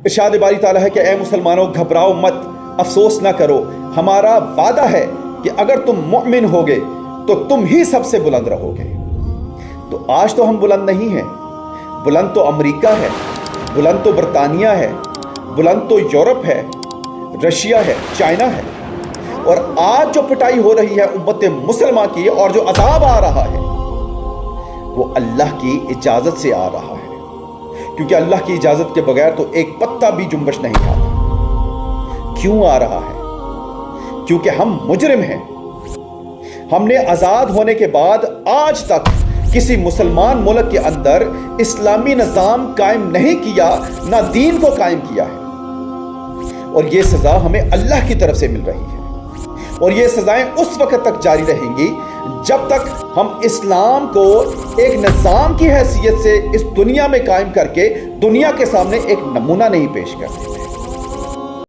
ارشاد باری تعالیٰ ہے کہ اے مسلمانوں گھبراؤ مت، افسوس نہ کرو، ہمارا وعدہ ہے کہ اگر تم مؤمن ہوگے تو تم ہی سب سے بلند رہو گے۔ تو آج تو ہم بلند نہیں ہیں، بلند تو امریکہ ہے، بلند تو برطانیہ ہے، بلند تو یورپ ہے، رشیا ہے، چائنا ہے، اور آج جو پٹائی ہو رہی ہے امت مسلمہ کی اور جو عذاب آ رہا ہے وہ اللہ کی اجازت سے آ رہا ہے، کیونکہ اللہ کی اجازت کے بغیر تو ایک پتا بھی جنبش نہیں کھاتا۔ کیوں آ رہا ہے؟ کیونکہ ہم مجرم ہیں۔ ہم نے آزاد ہونے کے بعد آج تک کسی مسلمان ملک کے اندر اسلامی نظام قائم نہیں کیا، نہ دین کو قائم کیا ہے، اور یہ سزا ہمیں اللہ کی طرف سے مل رہی ہے، اور یہ سزائیں اس وقت تک جاری رہیں گی جب تک ہم اسلام کو ایک نظام کی حیثیت سے اس دنیا میں قائم کر کے دنیا کے سامنے ایک نمونہ نہیں پیش کرتے۔